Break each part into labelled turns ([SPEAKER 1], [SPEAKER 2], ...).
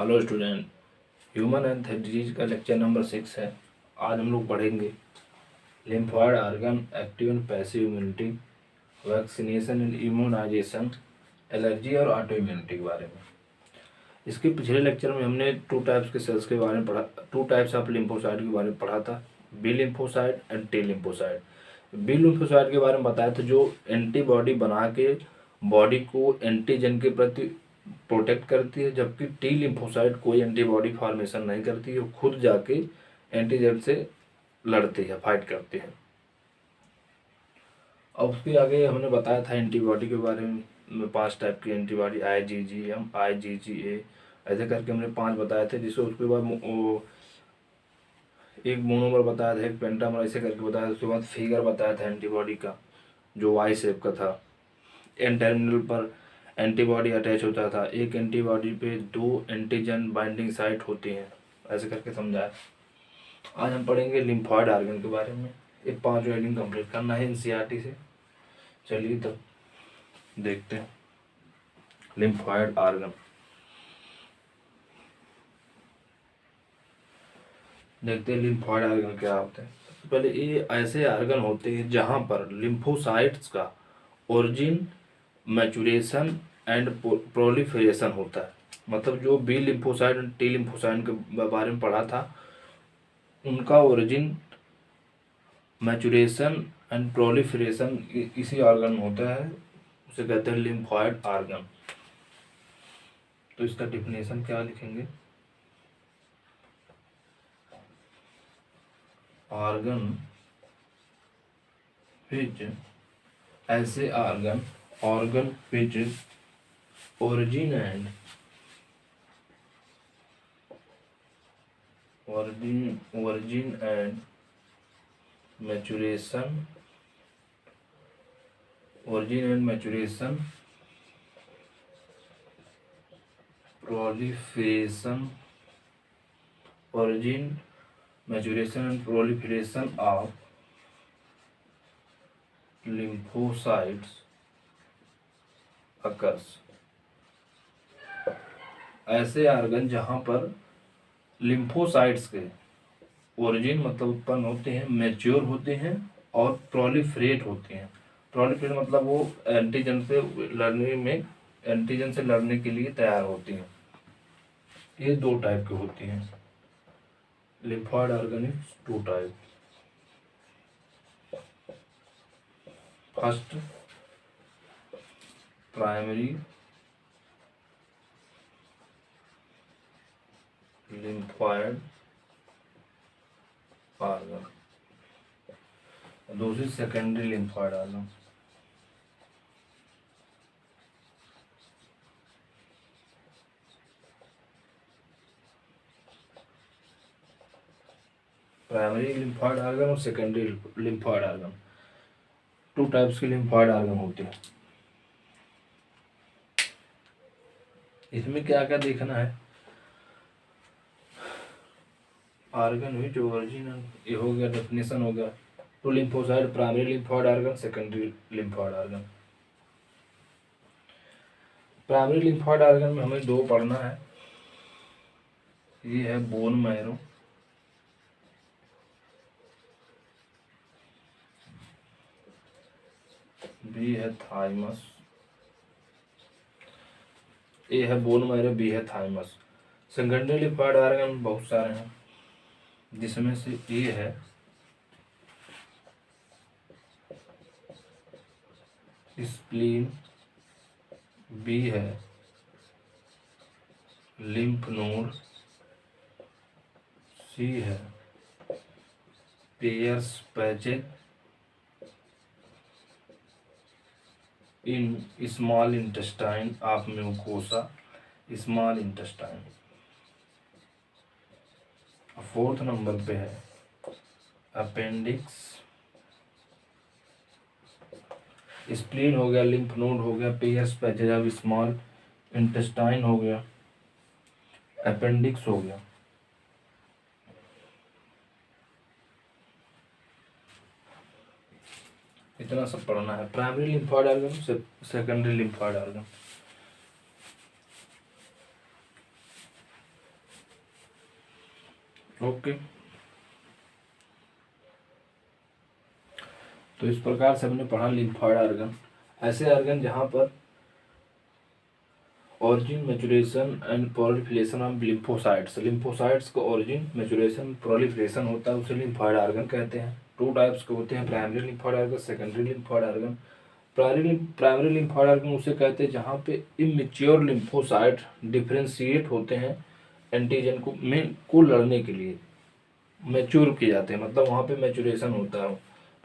[SPEAKER 1] Hello student, human and disease का lecture number 6 है। आज हम लोग पढ़ेंगे lymphoid organ, active and passive immunity, vaccination and immunisation, allergy और ऑटो इम्यूनिटी के बारे में। इसके पिछले लेक्चर में हमने टू टाइप्स के सेल्स के बारे में पढ़ा, टू टाइप्स ऑफ लिम्फोसाइट के बारे में पढ़ा था, B lymphocyte and T lymphocyte. B lymphocyte के बारे में बताया था जो एंटीबॉडी बना के बॉडी को एंटीजन के प्रति प्रोटेक्ट करती है, जबकि टी लिम्फोसाइट कोई एंटीबॉडी फॉर्मेशन नहीं करती है, वो खुद जाके एंटीजन से लड़ती है, फाइट करती है। और उसके आगे हमने बताया था एंटीबॉडी के बारे में 5 टाइप की एंटीबॉडी, IgG, IgGA, ऐसे करके हमने 5 बताए थे। जिससे उसके बाद एक मोनोमर बताया था, एक पेंटामर, ऐसे करके बताया था। उसके बाद फिगर बताया था एंटीबॉडी का जो वाई शेप का था। एन टर्मिनल पर एंटीबॉडी अटैच होता था। एक एंटीबॉडी पे 2 एंटीजन बाइंडिंग साइट होती हैं, ऐसे करके समझाया। आज हम पढ़ेंगे लिम्फॉइड ऑर्गन के बारे में। ये 5 रीडिंग कंप्लीट करना है NCERT से। चलिए तब देखते हैं लिम्फॉइड ऑर्गन। देखते हैं लिम्फॉइड ऑर्गन क्या होते हैं। सबसे पहले ये ऐसे ऑर्गन होते हैं जहाँ पर लिम्फोसाइट्स का ओरिजिन, मैचुरेशन एंड प्रोलिफरेशन होता है। मतलब जो बी लिम्फोसाइट और टी लिम्फोसाइट के बारे में पढ़ा था, उनका ओरिजिन, मैचुरेशन एंड प्रोलिफरेशन इसी ऑर्गन में होता है। उसे कहते हैं लिम्फॉइड ऑर्गन। तो इसका डिफिनेशन क्या लिखेंगे? ऑर्गन विच ऐसे organ which origin and maturation, proliferation, of lymphocytes occurs। ऐसे ऑर्गन जहाँ पर लिम्फोसाइट्स के ओरिजिन मतलब उत्पन्न होते हैं, मैच्योर होते हैं और प्रोलिफरेट होते हैं। प्रोलिफरेट मतलब वो एंटीजन से लड़ने के लिए तैयार होती हैं। ये 2 टाइप की होती हैं। Lymphoid organ is 2 type. First, primary lymphoid organ, दूसरी secondary lymphoid organ. Primary lymphoid organ और सेकेंडरी लिम्फॉइड ऑर्गन, 2 टाइप्स के लिम्फॉइड ऑर्गन होते हैं। इसमें क्या क्या देखना है? ऑर्गन विच ओरिजिन, ये हो गया, डेफिनेशन हो गया। तो lymphocyte, primary lymphoid organ, secondary lymphoid organ. Primary lymphoid organ में हमें 2 पढ़ना है। ये है बोन मैरो, बी है थाइमस। ए है बोन मैरो, बी है थाइमस। सेकेंडरी लिम्फॉइड ऑर्गन बहुत सारे हैं, जिसमें से ए है स्प्लीन, बी है लिम्फ नोड, सी है pairs patches in small intestine of mucosa, small intestine. 4th number पे है अपेंडिक्स। स्प्लीन हो गया, लिम्फ नोड हो गया, pairs patches of small intestine हो गया, अपेंडिक्स हो गया। इतना सब पढ़ना है। Primary lymphoid organ, secondary lymphoid organ. Okay, तो इस प्रकार से हमने पढ़ा लिम्फॉइड ऑर्गन। ऐसे ऑर्गन जहाँ पर origin, maturation and proliferation of lymphocytes, lymphocytes का ऑरिजिन, मैचुरेशन, प्रोलिफरेशन होता है, उसे लिम्फॉइड ऑर्गन कहते हैं। टू टाइप्स के होते हैं, primary lymphoid organ, secondary lymphoid organ. Primary lymphoid organ उसे कहते हैं जहाँ पे इमेच्योर लिम्फोसाइट डिफ्रेंशिएट होते हैं एंटीजन को लड़ने के लिए, मैच्योर किए जाते हैं, मतलब वहाँ पे मैचुरेशन होता है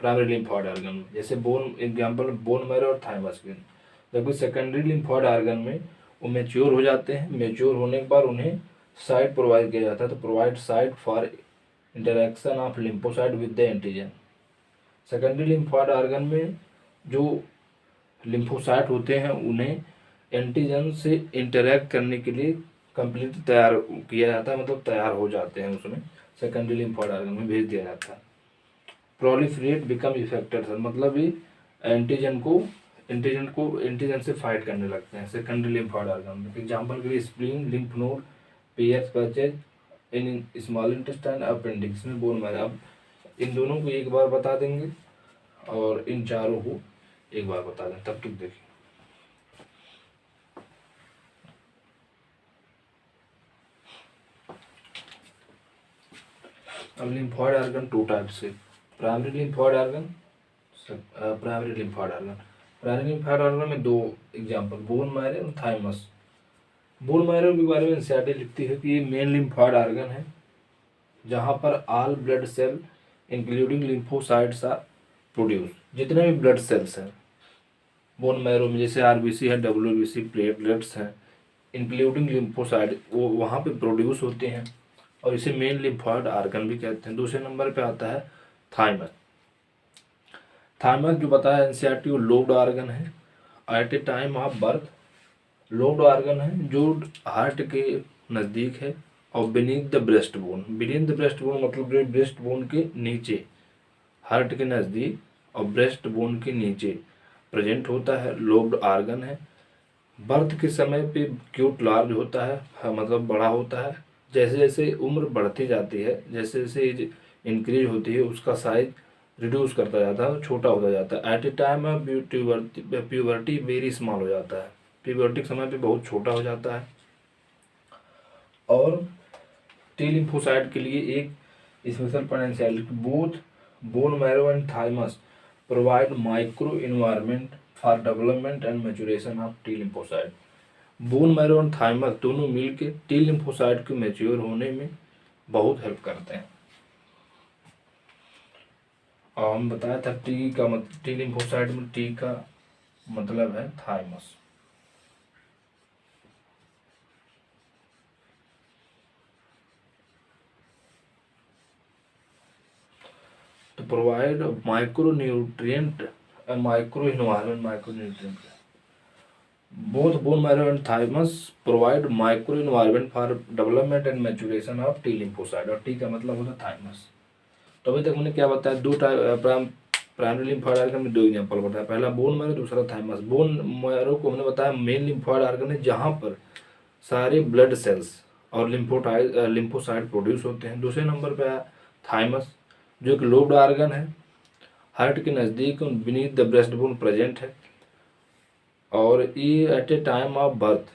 [SPEAKER 1] प्राइमरी लिम्फॉइड ऑर्गन में। जैसे बोन, एग्जाम्पल बोन मैरो और थाइमस के। जबकि सेकेंडरी लिम्फॉइड ऑर्गन में वो मैच्योर हो जाते हैं, मैच्योर होने के बाद उन्हें साइट प्रोवाइड किया जाता है, तो provide site for interaction of lymphocyte with the antigen. Secondary lymphoid organ में जो लिम्फोसाइट होते हैं उन्हें एंटीजन से इंटरेक्ट करने के लिए कंप्लीट तैयार किया जाता है, मतलब तैयार हो जाते हैं, उसमें सेकेंडरी लिम्फॉइड ऑर्गन में भेज दिया जाता है। प्रोलिफरेट बिकम इफेक्टेड, मतलब ये एंटीजन से फाइट करने लगते हैं सेकेंडरी लिम्फॉइड ऑर्गन में। एग्जाम्पल के लिए spleen, lymph node, pairs patches in small intestine, appendix में बोन मैरो। अब इन दोनों को एक बार बता देंगे और इन चारों को एक बार बता दें, तब तक देखिए। अब लिम्फॉइड ऑर्गन टू टाइप्स से, primary lymphoid organ, primary lymphoid organ. Primary lymphoid organ में दो एग्जांपल, बोन मैरो और थाइमस। बोन मैरो के बारे में एनसीईआरटी लिखती है कि ये मेन लिम्फॉइड ऑर्गन है जहाँ पर all blood cell including lymphocytes are produce. जितने भी ब्लड सेल्स हैं बोन मैरो में, जैसे आरबीसी है, डब्ल्यूबीसी, प्लेटलेट्स हैं, इंक्लूडिंग लिम्फोसाइट, वो वहाँ पे प्रोड्यूस होते हैं और इसे मेन लिम्फॉइड ऑर्गन भी कहते हैं। दूसरे नंबर पे आता है थाइमस। थाइमस जो बताया एनसीईआरटी, वो लोब्ड ऑर्गन है at a time of birth. Lobed organ है जो हार्ट के नज़दीक है और beneath the breast bone. Beneath the breast bone मतलब ब्रेस्ट बोन के नीचे, हार्ट के नज़दीक और ब्रेस्ट बोन के नीचे प्रेजेंट होता है, लोब्ड ऑर्गन है। बर्थ के समय पे क्यूट लार्ज होता है, मतलब बड़ा होता है। जैसे जैसे उम्र बढ़ती जाती है, जैसे जैसे एज इंक्रीज होती है, उसका साइज रिड्यूस करता जाता है, छोटा होता जाता है। At a time of puberty very small हो जाता है, प्यूबर्टिक समय पे बहुत छोटा हो जाता है। और टी लिम्फोसाइट के लिए एक special potential, both bone marrow and thymus provide micro environment for development and maturation of T lymphocyte. Bone marrow और थाइमस दोनों मिलकर टी लिम्फोसाइट के मैच्योर होने में बहुत हेल्प करते हैं। और हम बताया था टी का मतलब, टी लिम्फोसाइट में टी का मतलब है थाइमस। तो provide micro nutrient, micro environment, micro nutrient. Both bone marrow and thymus provide micro environment for development and maturation of T lymphocyte, और टी का मतलब होता है थाइमस। तो अभी तक मैंने क्या बताया, दो टाइप प्राइमरी लिम्फॉइड ऑर्गन में दो एग्जांपल बताया, पहला बोन मैरो, दूसरा थाइमस। बोन मैरो को हमने बताया मेन लिम्फॉइड ऑर्गन है जहाँ पर सारे ब्लड सेल्स और लिम्फोसाइट प्रोड्यूस होते हैं। दूसरे नंबर पे आया थाइमस जो एक लोब्ड ऑर्गन है, हार्ट के नज़दीक beneath the breast bone present है, और ये at a time of birth,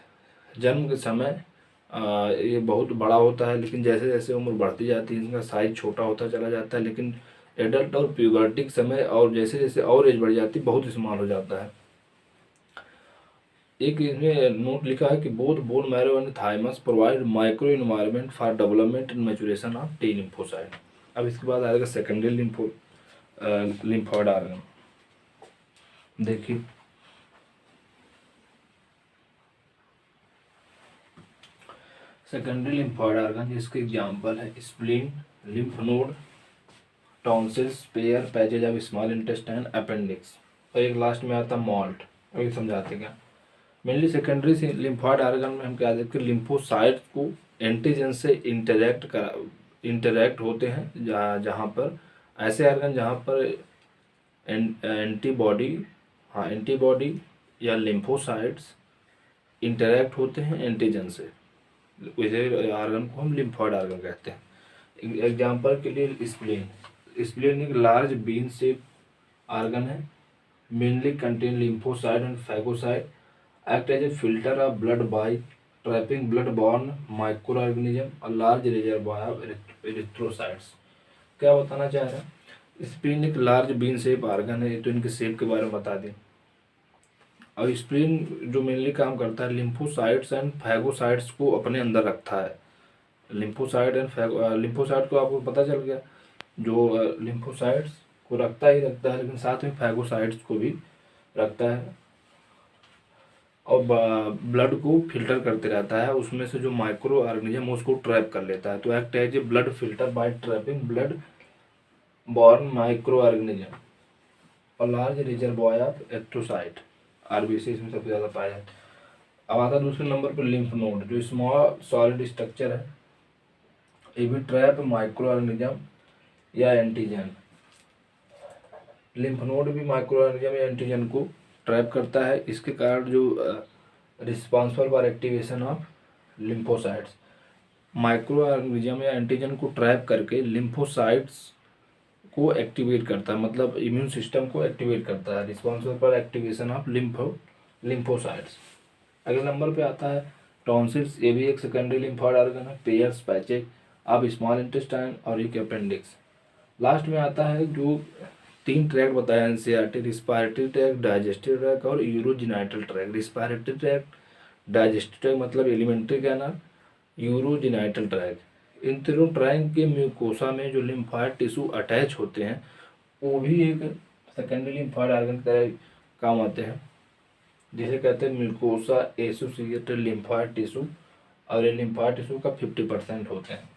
[SPEAKER 1] जन्म के समय ये बहुत बड़ा होता है, लेकिन जैसे जैसे उम्र बढ़ती जाती है इनका साइज छोटा होता चला जाता है, लेकिन एडल्ट और प्यूबर्टिक समय और जैसे जैसे और एज बढ़ जाती है बहुत स्मॉल हो जाता है। एक इसमें नोट लिखा है कि both bone marrow and thymus provide micro environment for development and maturation of T lymphocyte. अब इसके बाद आएगा सेकेंडरी लिम्फॉइड ऑर्गन। देखिए सेकेंडरी लिम्फॉइड ऑर्गन, जिसके एग्जांपल है spleen, lymph node, tonsils, pair, patches of small intestine, appendix, और एक last में आता मॉल्ट। अभी समझाते क्या मेनली सेकेंडरी से लिम्फॉइड ऑर्गन में हम क्या देखते हैं, लिम्फोसाइट को एंटीजन से इंटरेक्ट होते हैं, जहाँ पर ऐसे ऑर्गन जहाँ पर एंटीबॉडी, हाँ एंटीबॉडी या लिम्फोसाइट्स इंटरेक्ट होते हैं एंटीजन से, वैसे ऑर्गन को हम लिम्फॉइड ऑर्गन कहते हैं। एग्जाम्पल के लिए स्प्लीन, स्प्लीन एक लार्ज बीन शेप ऑर्गन है, mainly contain lymphocyte and phagocyte, act as a filter of blood by trapping blood borne micro organism और लार्ज रिजर्वॉयर ऑफ एरिथ्रोसाइट्स। क्या बताना चाह रहा है, स्प्लीन एक लार्ज बीन शेप ऑर्गन है, तो इनके शेप के बारे में बता दें। और स्प्लीन जो मेनली काम करता है लिम्फोसाइट्स एंड फैगोसाइट्स को अपने अंदर रखता है। लिम्फोसाइट को आपको पता चल गया, जो लिम्फोसाइट्स को रखता ही रखता है, लेकिन साथ में फैगोसाइट्स को भी रखता है और ब्लड को फिल्टर करते रहता है, उसमें से जो माइक्रो ऑर्गेनिज्म उसको ट्रैप कर लेता है। तो act as a blood filter by trapping blood borne micro organism और large reservoir of erythrocyte, RBC इसमें सबसे ज़्यादा पाया जाता है। अब आता है दूसरे नंबर पर लिम्फ नोड, जो स्मॉल सॉलिड स्ट्रक्चर है, ये भी ट्रैप माइक्रो ऑर्गेनिज्म या एंटीजन। लिम्फ नोड भी माइक्रो ऑर्गेनिज्म या एंटीजन को ट्रैप करता है, इसके कारण जो responsible for activation of lymphocytes, micro organism या एंटीजन को ट्रैप करके लिम्फोसाइट्स को एक्टिवेट करता है, मतलब इम्यून सिस्टम को एक्टिवेट करता है, responsible for activation of lymphocytes. अगले नंबर पे आता है टॉन्सिल्स, ये भी एक सेकेंडरी लिम्फॉइड ऑर्गन है, पेयर्स पैचेक ऑफ स्मॉल इंटेस्टाइन और एक अपेंडिक्स। लास्ट में आता है जो 3 ट्रैक बताया NCERT, respiratory track, digestive track और urogenital track. Respiratory track, digestive track मतलब एलिमेंट्री कैनाल, यूरोजेनिटल ट्रैक, इन तीनों ट्रैक के म्यूकोसा में जो लिम्फॉइड टिश्यू अटैच होते हैं वो भी एक सेकेंडरी लिम्फॉइड ऑर्गन की तरह काम आते हैं, जिसे कहते हैं म्यूकोसा एसोसिएटेड लिम्फॉइड टिश्यू, और ये लिम्फॉइड टिश्यू का 50% होते हैं।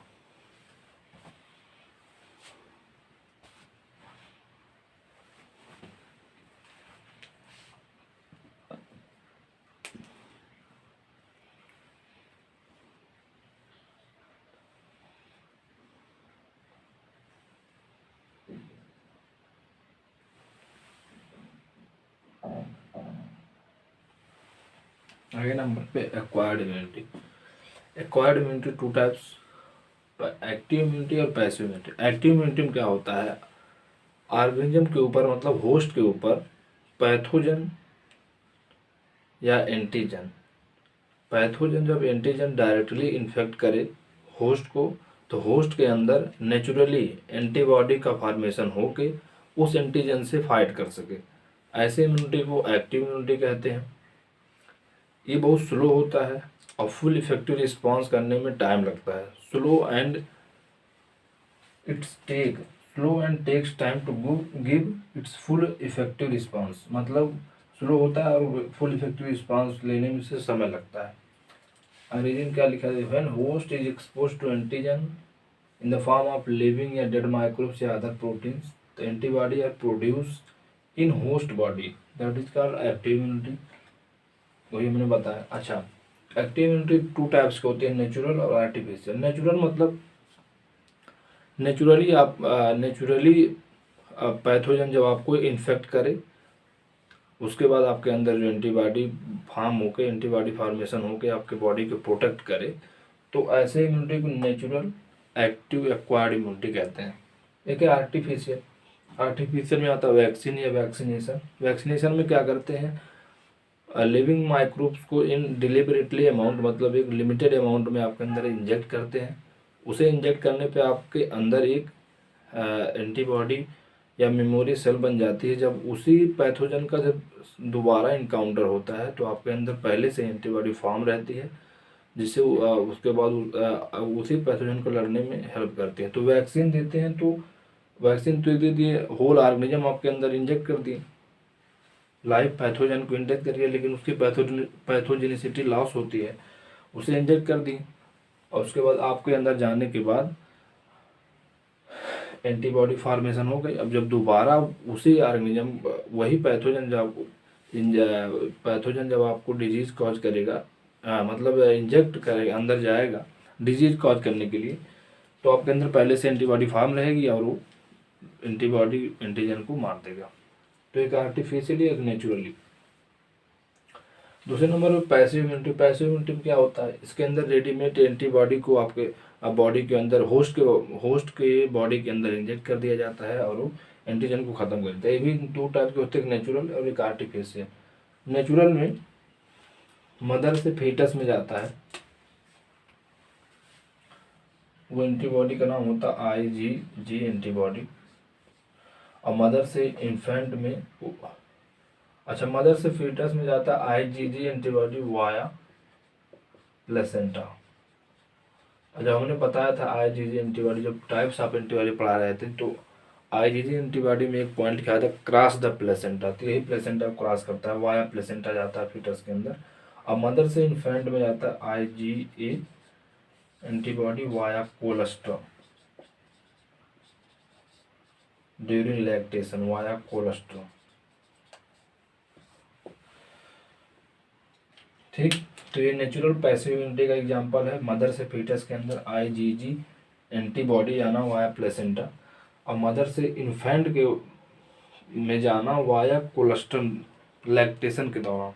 [SPEAKER 1] आगे नंबर पे acquired immunity. Acquired immunity 2 types, active immunity और पैसिव इम्यूनिटी। एक्टिव इम्यूनिटी में क्या होता है, ऑर्गेनिज्म के ऊपर मतलब होस्ट के ऊपर पैथोजन या एंटीजन, पैथोजन जब एंटीजन डायरेक्टली इन्फेक्ट करे होस्ट को, तो होस्ट के अंदर नेचुरली एंटीबॉडी का फॉर्मेशन होके उस एंटीजन से फाइट कर सके, ऐसे इम्यूनिटी को एक्टिव इम्यूनिटी कहते हैं। ये बहुत स्लो होता है और फुल इफेक्टिव रिस्पॉन्स करने में टाइम लगता है। Slow and takes time to give its full effective response, मतलब स्लो होता है और फुल इफेक्टिव रिस्पॉन्स लेने में से समय लगता है। अंग्रेजी में क्या लिखा है, when host is expose to antigen in the form of living या डेड माइक्रोब्स या other proteins, the antibody are produce in host body, that is called active immunity. वही मैंने बताया। अच्छा, एक्टिव इम्यूनिटी 2 टाइप्स की होती है, नेचुरल और आर्टिफिशियल। नेचुरल मतलब नेचुरली पैथोजन जब आपको इन्फेक्ट करे उसके बाद आपके अंदर जो एंटीबॉडी फॉर्म होकर, एंटीबॉडी फॉर्मेशन होकर आपके बॉडी को प्रोटेक्ट करे, तो ऐसे इम्यूनिटी को नेचुरल एक्टिव एक्वायर्ड इम्यूनिटी कहते हैं। एक है आर्टिफिशियल। आर्टिफिशियल में आता है वैक्सीन या वैक्सीनेशन। वैक्सीनेशन में क्या करते हैं, लिविंग माइक्रोब्स को इन डिलिबरेटली अमाउंट, मतलब एक लिमिटेड अमाउंट में आपके अंदर इंजेक्ट करते हैं। उसे इंजेक्ट करने पे आपके अंदर एक एंटीबॉडी या मेमोरी सेल बन जाती है। जब उसी पैथोजन का जब दोबारा इनकाउंटर होता है तो आपके अंदर पहले से एंटीबॉडी फॉर्म रहती है, जिससे उसके बाद उसी पैथोजन को लड़ने में हेल्प करती है। तो वैक्सीन देते हैं, तो वैक्सीन तो दे दिए, होल ऑर्गेनिज्म आपके अंदर इंजेक्ट कर दिए, लाइव पैथोजन को इंजेक्ट करिए, लेकिन उसकी पैथोजेनिसिटी लॉस होती है, उसे इंजेक्ट कर दी, और उसके बाद आपके अंदर जाने के बाद एंटीबॉडी फॉर्मेशन हो गई। अब जब दोबारा उसी ऑर्गेनिज्म वही पैथोजन जब आपको डिजीज कॉज करेगा, मतलब इंजेक्ट करेगा, अंदर जाएगा डिजीज कॉज करने के लिए, तो आपके अंदर पहले से एंटीबॉडी फॉर्म रहेगी और वो एंटीबॉडी एंटीजन को मार देगा। तो एक आर्टिफिशियली, एक नेचुरली। दूसरे नंबर पर पैसिव इम्यूनिटी। पैसिव इम्यूनिटी में क्या होता है, इसके अंदर रेडीमेड एंटीबॉडी को आपके अब बॉडी के अंदर होस्ट के बॉडी के अंदर इंजेक्ट कर दिया जाता है और वो एंटीजन को ख़त्म कर देता है। ये भी दो टाइप के होते हैं, एक नेचुरल और एक आर्टिफिशियल। नेचुरल में मदर से फीटस में जाता है, वो एंटीबॉडी का नाम होता है IgG एंटीबॉडी। और मदर से इन्फेंट में अच्छा मदर से फीटस में जाता है IgG एंटीबॉडी वाया प्लेसेंटा। अच्छा हमने बताया था IgG एंटीबॉडी, जब टाइप्स ऑफ एंटीबॉडी पढ़ा रहे थे तो IgG एंटीबॉडी में एक पॉइंट क्या था, क्रॉस द प्लेसेंटा, तो यही प्लेसेंटा क्रॉस करता है, वाया प्लेसेंटा जाता है फीटस के अंदर। और मदर से इन्फेंट में जाता है IgA antibody via cholesterol during lactation, via cholesterol. ठीक, तो ये नेचुरल पैसिव इम्यूनिटी का एग्जांपल है, मदर से फीटस के अंदर IgG एंटीबॉडी आना वाया प्लेसेंटा, और मदर से इन्फेंट के में जाना वाया कोलेस्ट्रॉल लैक्टेशन के दौरान।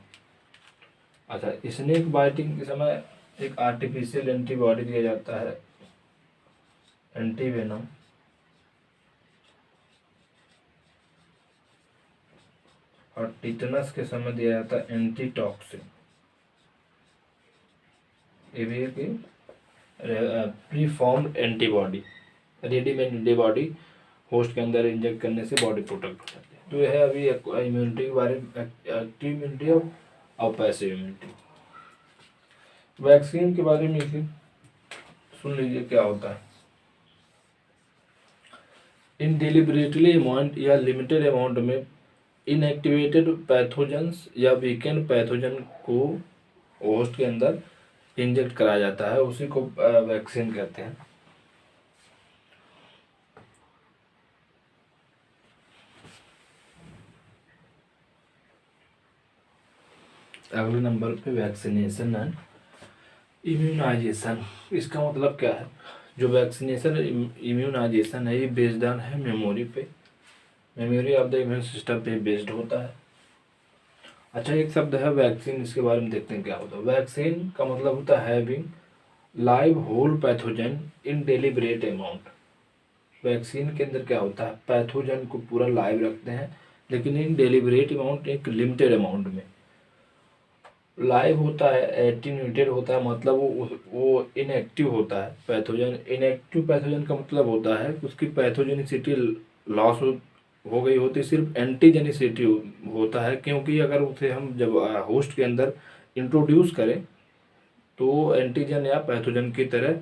[SPEAKER 1] अच्छा, स्नेक बाइटिंग के समय एक आर्टिफिशियल एंटीबॉडी दिया जाता है, एंटीवेनम, और टिटनस के समय दिया जाता है एंटीटॉक्सिन। ये भी है कि pre formed antibody, readymade antibody host के अंदर इंजेक्ट करने से बॉडी प्रोटेक्ट हो जाती है। तो यह है अभी इम्यूनिटी के बारे में, एक्टिव इम्यूनिटी और पैसिव इम्यूनिटी। वैक्सीन के बारे में सुन लीजिए क्या होता है। इनडेलिबरेटली अमाउंट या लिमिटेड अमाउंट में इनएक्टिवेटेड पैथोजेंस या वीकेंड पैथोजन को होस्ट के अंदर इंजेक्ट कराया जाता है, उसी को वैक्सीन कहते हैं। अगले नंबर पे वैक्सीनेशन एंड इम्यूनाइजेशन। इसका मतलब क्या है, जो वैक्सीनेशन इम्यूनाइजेशन है ये बेस्ड ऑन है मेमोरी पे, memory of the immune system पे बेस्ड होता है। अच्छा, एक शब्द है वैक्सीन, इसके बारे में देखते हैं क्या होता है। वैक्सीन का मतलब होता है having live whole pathogen in deliberate amount. Vaccine के अंदर क्या होता है, पैथोजन को पूरा लाइव रखते हैं लेकिन इन डेलिबरेट अमाउंट, एक लिमिटेड अमाउंट में। लाइव होता है, एटीन्यूटेड होता है, मतलब वो इनएक्टिव होता है पैथोजन। इनएक्टिव पैथोजन का मतलब होता है कि उसकी पैथोजेनिसिटी लॉस हो गई होती, सिर्फ एंटीजेनिसिटी होता है, क्योंकि अगर उसे हम जब होस्ट के अंदर इंट्रोड्यूस करें तो एंटीजन या पैथोजन की तरह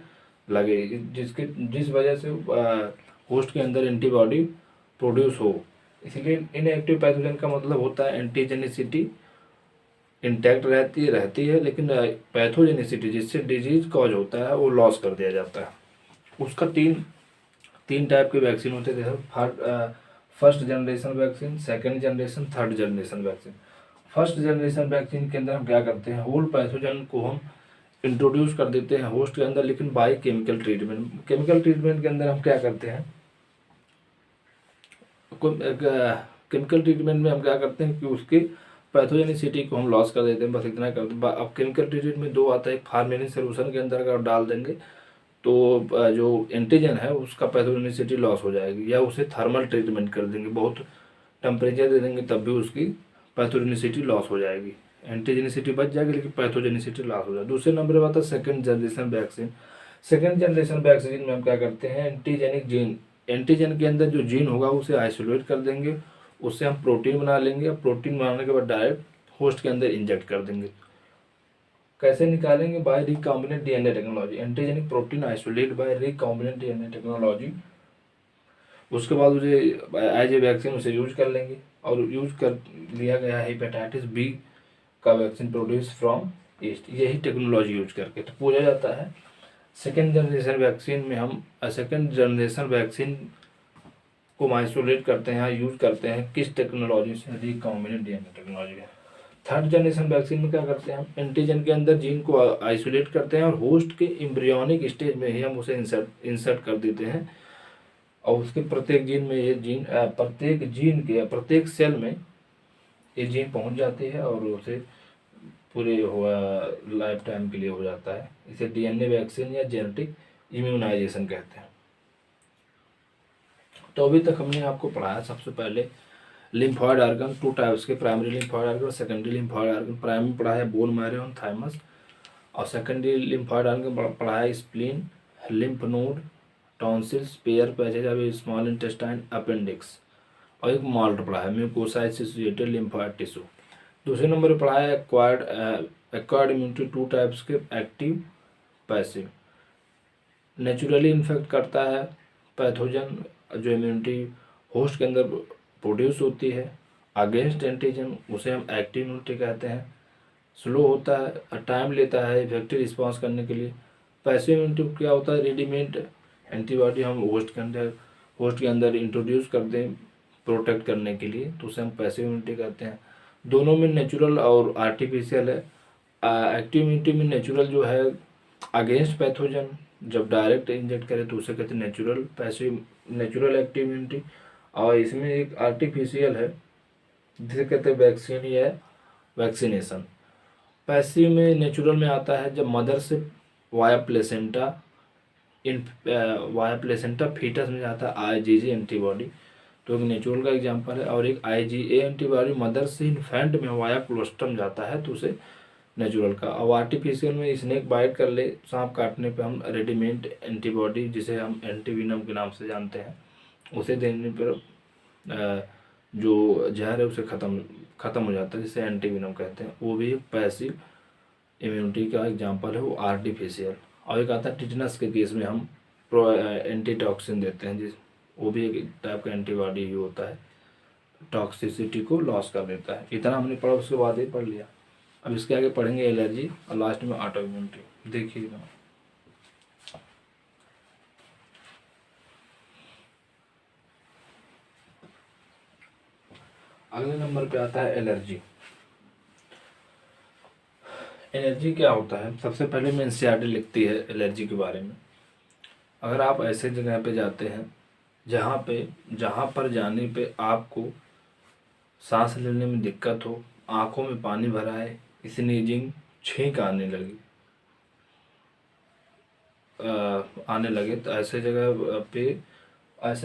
[SPEAKER 1] लगे, जिस वजह से होस्ट के अंदर एंटीबॉडी प्रोड्यूस हो। इसलिए इनएक्टिव पैथोजन का मतलब होता है एंटीजेनिसिटी इंटैक्ट रहती है लेकिन पैथोजेनिसिटी जिससे डिजीज कॉज होता है वो लॉस कर दिया जाता है। उसका तीन टाइप के वैक्सीन होते थे, first generation vaccine, second generation, third generation vaccine. First generation vaccine के अंदर हम क्या करते हैं, होल पैथोजन को हम इंट्रोड्यूस कर देते हैं होस्ट के अंदर, लेकिन by chemical treatment. Chemical treatment के अंदर हम क्या करते हैं, केमिकल ट्रीटमेंट में हम क्या करते हैं कि उसके पैथोजेनिसिटी को हम लॉस कर देते हैं, बस इतना करते हैं। अब केमिकल ट्रीटमेंट में दो आता है, एक फार्मेलिन सोल्यूशन के अंदर अगर डाल देंगे तो जो एंटीजन है उसका पैथोजेनिसिटी लॉस हो जाएगी, या उसे थर्मल ट्रीटमेंट कर देंगे, बहुत टेम्परेचर दे देंगे तब भी उसकी पैथोजेनिसिटी लॉस हो जाएगी, एंटीजेनिसिटी बच जाएगी लेकिन पैथोजेनिसिटी लॉस हो जाएगी। दूसरे नंबर पर आता है second generation vaccine. Second generation vaccine में हम क्या करते हैं, एंटीजेनिक जीन, एंटीजन के अंदर जो जीन होगा उसे आइसोलेट कर देंगे, उससे हम प्रोटीन बना लेंगे, और प्रोटीन बनाने के बाद डायरेक्ट होस्ट के अंदर इंजेक्ट कर देंगे। कैसे निकालेंगे, bye recombinant DNA technology, antigenic protein isolate bye recombinant DNA technology. उसके बाद उसे एज ए वैक्सीन उसे यूज कर लेंगे, और यूज कर लिया गया है हेपेटाइटिस बी का वैक्सीन प्रोड्यूस फ्रॉम ईस्ट, यही टेक्नोलॉजी यूज करके तो पूछा जाता है। सेकेंड जनरेशन वैक्सीन में हम सेकेंड जनरेशन वैक्सीन को आइसोलेट करते हैं, यूज करते हैं किस टेक्नोलॉजी से, recombinant DNA technology. Third generation vaccine में क्या करते हैं, हम एंटीजन के अंदर जीन को आइसोलेट करते हैं और होस्ट के एम्ब्रियोनिक स्टेज में ही हम उसे इंसर्ट कर देते हैं, और उसके प्रत्येक जीन में ये जीन, प्रत्येक जीन के प्रत्येक सेल में ये जीन पहुंच जाती है और उसे पूरे लाइफ टाइम के लिए हो जाता है। इसे डीएनए वैक्सीन या जेनेटिक इम्यूनाइजेशन कहते हैं। तो अभी तक हमने आपको पढ़ाया सबसे पहले लिम्फॉइड ऑर्गन, टू टाइप्स के, प्राइमरी लिम्फॉइड ऑर्गन और सेकेंडरी लिम्फॉइड ऑर्गन। प्राइमरी पढ़ाया बोन मैरो और थाइमस, और सेकेंडरी लिम्फॉइड ऑर्गन पढ़ाया spleen, lymph node, tonsils, pair passage of small intestine, appendix, और एक माल्ट पढ़ा है म्यूकोसा एसोसिएटेड लिम्फोइड टिश्यू। दूसरे नंबर पर पढ़ा है एक्वायर्ड इम्यूनिटी, टू टाइप्स के, एक्टिव, पैसिव। नेचुरली इन्फेक्ट करता है पैथोजन जो इम्यूनिटी होस्ट के अंदर प्रोड्यूस होती है अगेंस्ट एंटीजन, उसे हम एक्टिव इम्यूनिटी कहते हैं। स्लो होता है, टाइम लेता है इफेक्टिव रिस्पॉन्स करने के लिए। पैसिव इम्यूनिटी क्या होता है, रेडीमेड एंटीबॉडी हम होस्ट के अंदर इंट्रोड्यूस कर दें प्रोटेक्ट करने के लिए, तो उसे हम पैसिव इम्यूनिटी कहते हैं। दोनों में नेचुरल और आर्टिफिशियल है। एक्टिव इम्यूनिटी में नेचुरल जो है अगेंस्ट पैथोजन, जब डायरेक्ट इंजेक्ट करें तो उसे कहते हैं natural passive, natural active immunity. और इसमें एक आर्टिफिशियल है जिसे कहते हैं वैक्सीन या वैक्सीनेशन। पैसिव में नेचुरल में आता है जब मदर से वाया प्लेसेंटा फीटस में जाता है IgG एंटीबॉडी, तो एक नेचुरल का एग्जांपल है। और एक IgA एंटीबॉडी मदर से इन्फेंट में वाया क्लोस्ट्रम जाता है, तो उसे नेचुरल का। और आर्टिफिशियल में स्नेक बाइट कर ले, सांप काटने पे हम रेडीमेड एंटीबॉडी जिसे हम एंटीविनम के नाम से जानते हैं, उसे देने पर जो जहर है उसे ख़त्म हो जाता है, जिसे एंटीविनम कहते हैं। वो भी पैसिव इम्यूनिटी का एग्जांपल है, वो आर्टिफिशियल। और एक आता है टिटनस के केस में हम एंटीटॉक्सिन देते हैं, वो भी एक टाइप का एंटीबॉडी ही होता है, टॉक्सिसिटी को लॉस कर देता है। इतना हमने पढ़ा, उसके बाद ही पढ़ लिया। अब इसके आगे पढ़ेंगे एलर्जी और लास्ट में ऑटो इम्यूनिटी। देखिएगा अगले नंबर पे आता है एलर्जी। एलर्जी क्या होता है, सबसे पहले मैं एनसीईआरटी लिखती है एलर्जी के बारे में। अगर आप ऐसे जगह पे जाते हैं जहाँ पर जाने पे आपको सांस लेने में दिक्कत हो, आँखों में पानी भरा है, स्नीजिंग, छींक आने लगे, तो ऐसे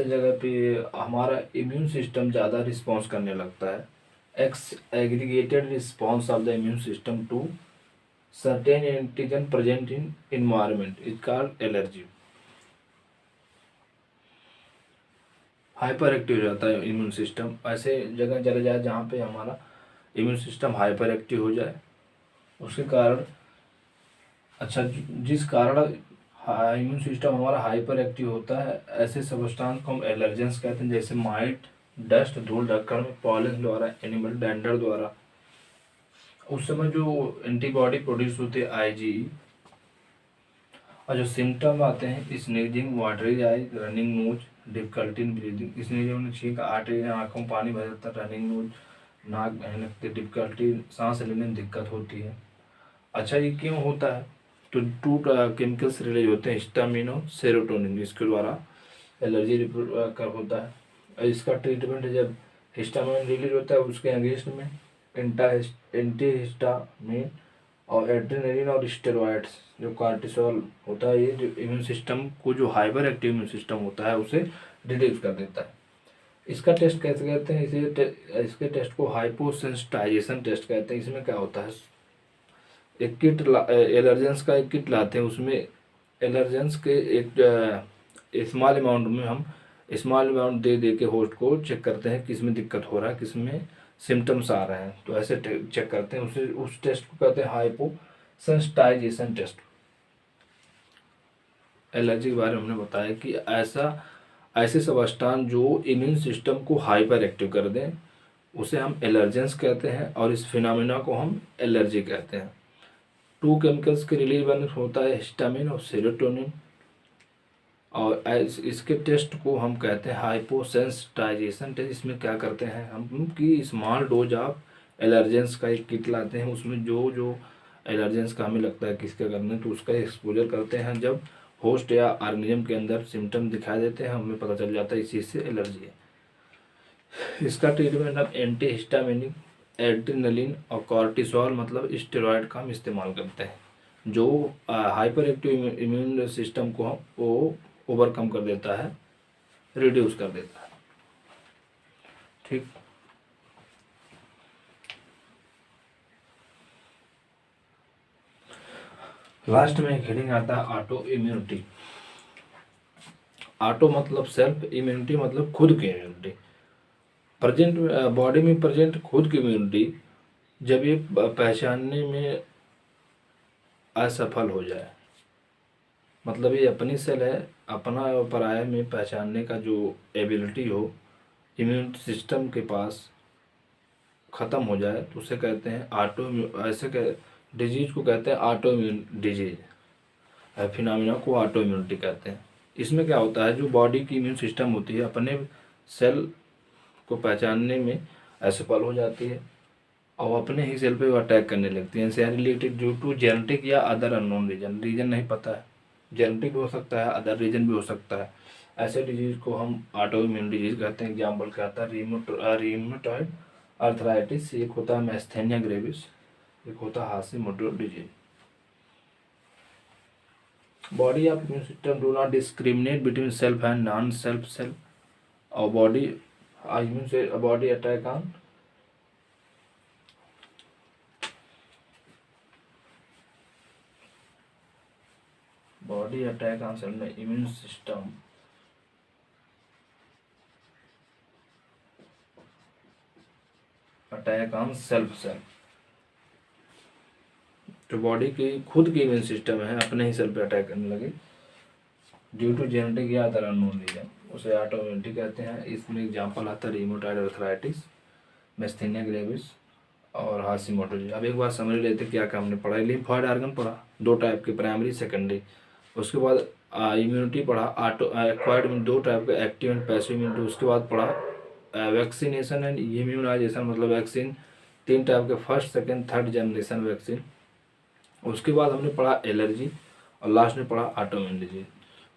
[SPEAKER 1] जगह पे हमारा इम्यून सिस्टम ज़्यादा रिस्पॉन्स करने लगता है। Aggregated response of the immune system to certain antigen present in environment is called allergy. Hyper active हो जाता है इम्यून सिस्टम, ऐसे जगह चले जाए जहाँ पे हमारा इम्यून सिस्टम हाइपर एक्टिव हो जाए, उसके कारण जिस कारण इम्यून सिस्टम हमारा हाइपर एक्टिव होता है, ऐसे सब्सटेंस को हम एलर्जेंस कहते हैं, जैसे माइट, डस्ट, धूल ढक्कन में, पॉलन द्वारा, एनिमल डेंडर द्वारा। उस समय जो एंटीबॉडी प्रोड्यूस होती है IgE, और जो सिम्टम आते हैं sneezing, watery I, running nose, difficulty in breathing. Sneezing छींक आटे, आँखों में पानी भर जाता है, रनिंग नोज, नाक बहने लगती, डिफिकल्टी, सांस लेने में दिक्कत होती है। अच्छा, ये क्यों होता है, तो टू केमिकल्स रिलीज होते हैं, हिस्टामिन और सेरोटोनिन, इसके द्वारा एलर्जी कर होता है। इसका ट्रीटमेंट है, जब हिस्टामिन रिलीज होता है उसके अगेंस्ट में एंटी हिस्टामिन और एड्रेनलिन और स्टेरॉइड्स, जो कार्टिसोल होता है, ये जो इम्यून सिस्टम को, जो हाइपर एक्टिव इम्यून सिस्टम होता है, उसे रिड्यूस कर देता है। इसका टेस्ट कैसे कहते हैं, इसके टेस्ट को हाइपोसेंसिटाइजेशन टेस्ट कहते हैं। इसमें क्या होता है, एक किट एलर्जेंस का एक किट लाते हैं, उसमें एलर्जेंस के एक स्मॉल अमाउंट दे के होस्ट को चेक करते हैं किस में दिक्कत हो रहा है, किस में सिम्टम्स आ रहे हैं, तो ऐसे चेक करते हैं। उस टेस्ट को कहते हैं हाइपोसेंसिटाइजेशन टेस्ट। एलर्जी के बारे में हमने बताया कि ऐसे सब्सटेंस जो इम्यून सिस्टम को हाइपर एक्टिव कर दें, उसे हम एलर्जेंस कहते हैं, और इस फिनोमेना को हम एलर्जी कहते हैं। टू केमिकल्स के रिलीज होता है, हिस्टामिन और सेरोटोनिन, और इसके टेस्ट को हम कहते हैं हाइपोसेंसिटाइजेशन टेस्ट। इसमें क्या करते हैं हम कि स्मॉल डोज ऑफ एलर्जेंस का एक किट लाते हैं, उसमें जो एलर्जेंस का हमें लगता है किसका करना है, तो उसका एक्सपोजर करते हैं। जब होस्ट या ऑर्गेनिज्म के अंदर सिम्टम दिखाई देते हैं, हमें पता चल जाता है इस चीज़ से एलर्जी है। इसका ट्रीटमेंट हम एंटी हिस्टामिनिक, एड्रेनलिन और कॉर्टिसोल मतलब स्टेरॉयड का हम इस्तेमाल करते हैं। जो हाइपर एक्टिव इम्यून सिस्टम को वो ओवरकम कर देता है, रिड्यूस कर देता है। ठीक, लास्ट में एक हेडिंग आता है ऑटो इम्यूनिटी। ऑटो मतलब सेल्फ, इम्यूनिटी मतलब खुद की इम्यूनिटी। प्रेजेंट बॉडी में प्रेजेंट खुद की इम्यूनिटी जब ये पहचानने में असफल हो जाए, मतलब ये अपनी सेल है, अपना और पराया में पहचानने का जो एबिलिटी हो इम्यून सिस्टम के पास ख़त्म हो जाए, तो उसे कहते हैं ऑटो, ऐसे डिजीज को कहते हैं ऑटो इम्यून डिजीज, फिनोमिना को ऑटो इम्यूनिटी कहते हैं। इसमें क्या होता है, जो बॉडी की इम्यून सिस्टम होती है अपने सेल को पहचानने में असफल हो जाती है और अपने ही सेल पे वो अटैक करने लगती है। इनसे रिलेटेड ड्यू टू जेनेटिक या अदर अननोन रीजन नहीं पता है, जेनेटिक भी हो सकता है, अदर रीजन भी हो सकता है। ऐसे डिजीज को हम ऑटो इम्यून डिजीज कहते हैं। एग्जाम्पल क्या आता है, रीमेटॉइड आर्थराइटिस, एक होता है मैस्थेनिया ग्रेविस, एक होता है Hashimoto disease. Body of immune system do not discriminate between self and non self cell, और बॉडी इम्यून से body attack on body attack on cell में immune system attack on self cell, जो body की खुद की immune system है अपने ही cell पे अटैक करने लगे ड्यू टू जेनेटिक या अदर अननोन रीजन, उसे ऑटो इम्यूनिटी कहते हैं। इसमें एग्जांपल आता है रीमेटॉइड आर्थराइटिस, मैस्थेनिया ग्रेविस और हाशिमोटो डिजीज। अब एक बार समझ लेते क्या क्या हमने पढ़ा। लिम्फॉइड ऑर्गन पढ़ा, दो टाइप के, प्राइमरी सेकेंडरी। उसके बाद इम्यूनिटी पढ़ा, ऑटो एक्वायर्ड में दो टाइप का, एक्टिव एंड पैसिव इम्यूनिटी। उसके बाद पढ़ा वैक्सीनेशन एंड इम्यूनाइजेशन, मतलब वैक्सीन तीन टाइप के, first second third generation vaccine. उसके बाद हमने पढ़ा एलर्जी और लास्ट में पढ़ा ऑटो इम्यून डिजीज।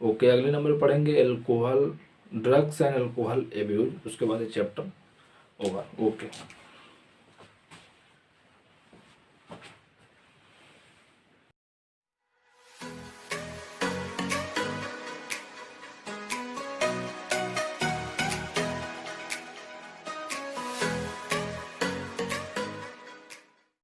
[SPEAKER 1] ओके, अगले नंबर पढ़ेंगे alcohol, drugs and alcohol abuse. उसके बाद ये चैप्टर होगा। ओके।